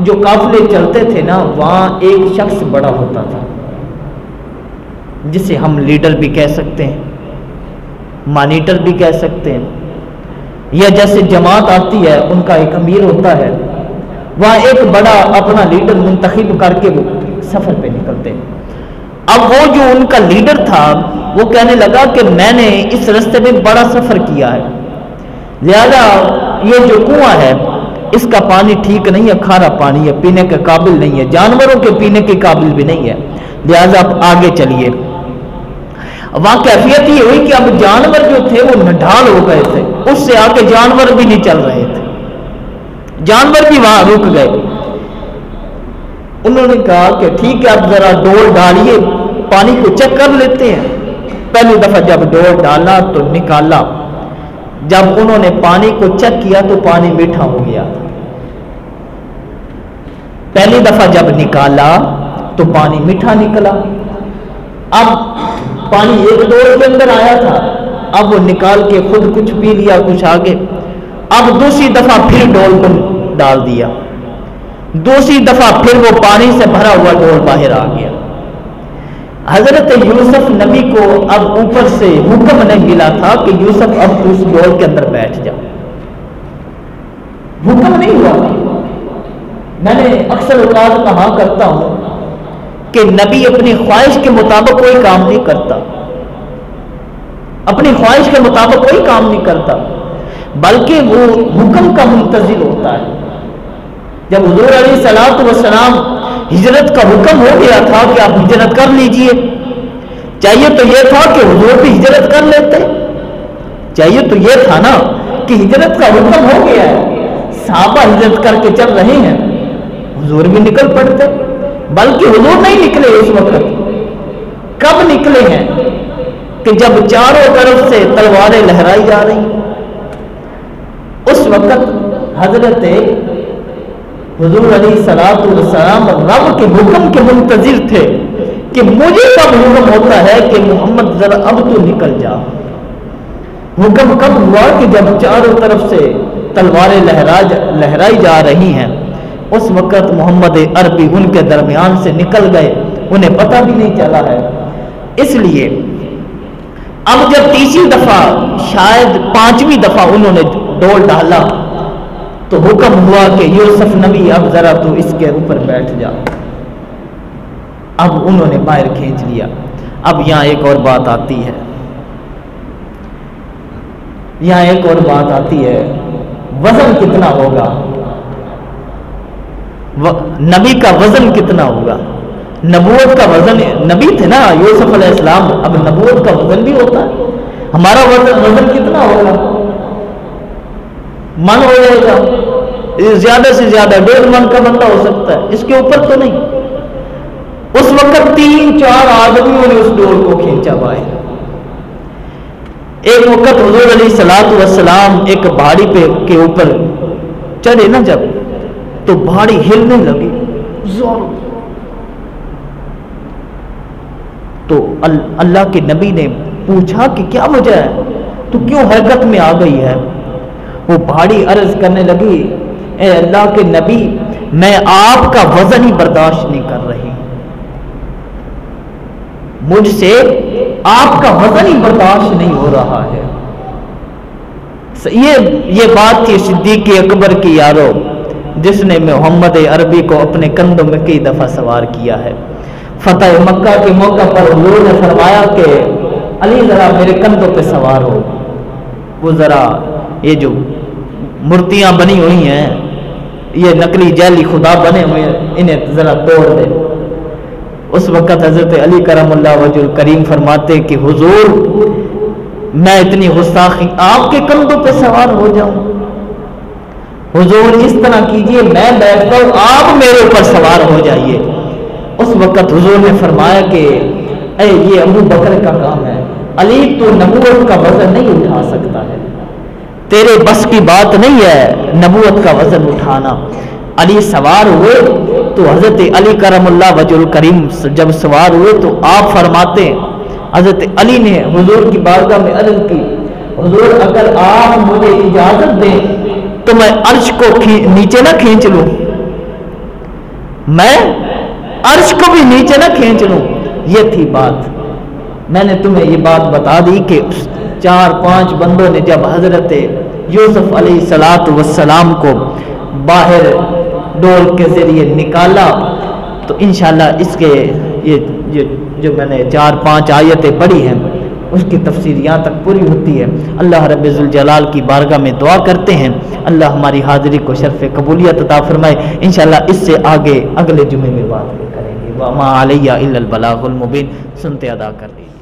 A: جو قافلے چلتے تھے نا، وہاں ایک شخص بڑا ہوتا تھا جسے ہم لیڈر بھی کہہ سکتے ہیں، مانیٹر بھی کہہ سکتے ہیں، یا جیسے جماعت آتی ہے ان کا ایک امیر ہوتا ہے، وہاں ایک بڑا اپنا لیڈر منتخب کر کے وہ سفر پہ نکلتے ہیں۔ اب وہ جو ان کا لیڈر تھا وہ کہنے لگا کہ میں نے اس راستے میں بڑا سفر کیا ہے، لہذا یہ جو کنواں ہے اس کا پانی ٹھیک نہیں ہے، کھارا پانی ہے، پینے کے قابل نہیں ہے، جانوروں کے پینے کے قابل بھی نہیں ہے، لہذا آپ آگے چلیے۔ وہاں کیفیت یہ ہوئی کہ اب جانور جو تھے وہ نڈھال ہو گئے تھے، اس سے آگے جانور بھی نہیں چل رہے تھے، جانور بھی وہاں رک گئے۔ انہوں نے کہا کہ ٹھیک ہے اب ذرا ڈول ڈالیے، پانی کو چیک کر لیتے ہیں۔ پہلی دفعہ جب ڈول ڈالا تو نکالا، جب انہوں نے پانی کو چیک کیا تو پانی میٹھا ہو گیا تھا۔ پہلی دفعہ جب نکالا تو پانی میٹھا نکلا۔ اب پانی ایک ڈول کے اندر آیا تھا، اب وہ نکال کے خود کچھ پی لیا کچھ آگے۔ اب دوسری دفعہ پھر ڈول کو ڈال دیا، دوسری دفعہ پھر وہ پانی سے بھرا ہوا ڈول باہر آ گیا۔ حضرت یوسف نبی کو اب اوپر سے حکم نہیں ملا تھا کہ یوسف اب اس ڈول کے اندر بیٹھ جا، حکم نہیں ہوا تھا۔ میں نے اکثر اوقات کہا کرتا ہوں کہ نبی اپنی خواہش کے مطابق کوئی کام نہیں کرتا، اپنی خواہش کے مطابق کوئی کام نہیں کرتا، بلکہ وہ حکم کا منتظر ہوتا ہے۔ جب حضور علیہ الصلوۃ والسلام ہجرت کا حکم ہو گیا تھا کہ آپ ہجرت کر لیجئے، چاہیے تو یہ تھا کہ حضور بھی ہجرت کر لیتے، چاہیے تو یہ تھا نا کہ ہجرت کا حکم ہو گیا ہے، صحابہ ہجرت کر کے چل رہے ہیں، حضور بھی نکل پڑتے، بلکہ حضور نہیں نکلے اس وقت۔ کب نکلے ہیں؟ کہ جب چاروں طرف سے تلواریں لہرائی جا رہی، اس وقت حضرت حضور علیہ الصلوۃ والسلام رب کے حکم کے منتظر تھے کہ مجھے کب حکم ہوتا ہے کہ محمد ذرا اب تو نکل جا۔ حکم کب ہوا؟ کہ جب چاروں طرف سے تلواریں لہرائی جا رہی ہیں، اس وقت محمد عربی ان کے درمیان سے نکل گئے، انہیں پتہ بھی نہیں چلا ہے۔ اس لیے اب جب تیسری دفعہ شاید پانچویں دفعہ انہوں نے ڈول ڈالا تو حکم ہوا کہ یوسف نبی اب ذرا تو اس کے اوپر بیٹھ جا۔ اب انہوں نے باہر کھینچ لیا۔ اب یہاں ایک اور بات آتی ہے، یہاں ایک اور بات آتی ہے، وزن کتنا ہوگا؟ نبی کا وزن کتنا ہوگا؟ نبوت کا وزن، نبی تھے نا یوسف علیہ السلام، اب نبوت کا وزن بھی ہوتا ہے۔ ہمارا وزن کتنا ہوگا؟ من ہو جائے گا، زیادہ سے زیادہ 1.5 من کا بندہ ہو سکتا ہے، اس کے اوپر تو نہیں۔ اس وقت 3-4 آدمیوں نے اس ڈول کو کھینچا باہر۔ ایک وقت حضور علیہ الصلوۃ والسلام ایک پہاڑی کے اوپر چڑھے نا جب، تو پہاڑی ہلنے لگی زور، تو اللہ کے نبی نے پوچھا کہ کیا وجہ ہے، تو کیوں حرکت میں آ گئی ہے؟ وہ پہاڑی عرض کرنے لگی، اے اللہ کے نبی، میں آپ کا وزن ہی برداشت نہیں کر رہی، مجھ سے آپ کا وزن ہی برداشت نہیں ہو رہا ہے۔ یہ بات تھی صدیق اکبر کی یارو، جس نے محمد عربی کو اپنے کندھوں میں کئی دفعہ سوار کیا ہے۔ فتح مکہ کے موقع پر حضور نے فرمایا کہ علی ذرا میرے کندھوں پہ سوار ہو، وہ ذرا یہ جو مورتیاں بنی ہوئی ہیں، یہ نقلی جعلی خدا بنے ہوئے، انہیں ذرا توڑ دے۔ اس وقت حضرت علی کرم اللہ وجہ الکریم فرماتے کہ حضور میں اتنی گستاخی آپ کے کندھوں پہ سوار ہو جاؤں؟ حضور اس طرح کیجئے، میں بیٹھتا ہوں، آپ میرے اوپر سوار ہو جائیے۔ اس وقت حضور نے فرمایا کہ اے یہ ابو بکر کا کام ہے، علی تو نبوت کا وزن نہیں اٹھا سکتا ہے، تیرے بس کی بات نہیں ہے نبوت کا وزن اٹھانا۔ علی سوار ہوئے تو حضرت علی کرم اللہ وجہ الکریم جب سوار ہوئے تو آپ فرماتے ہیں، حضرت علی نے حضور کی بارگاہ میں عرض کی، حضور اگر آپ مجھے اجازت دیں تو میں عرش کو نیچے نہ کھینچ لوں، میں عرش کو بھی نیچے نہ کھینچ لوں۔ یہ تھی بات، میں نے تمہیں یہ بات بتا دی کہ 4-5 بندوں نے جب حضرت یوسف علیہ الصلوۃ والسلام کو باہر ڈول کے ذریعے نکالا تو انشاءاللہ اس کے یہ جو میں نے 4-5 آیتیں پڑھی ہیں اس کی تفسیر یہاں تک پوری ہوتی ہے۔ اللہ رب ذوالجلال کی بارگاہ میں دعا کرتے ہیں اللہ ہماری حاضری کو شرف قبولیت عطا فرمائے۔ انشاءاللہ اس سے آگے اگلے جمعے میں بات کریں گے۔ وما علیہ الا البلاغ المبین، سنتے ادا کر دیجیے۔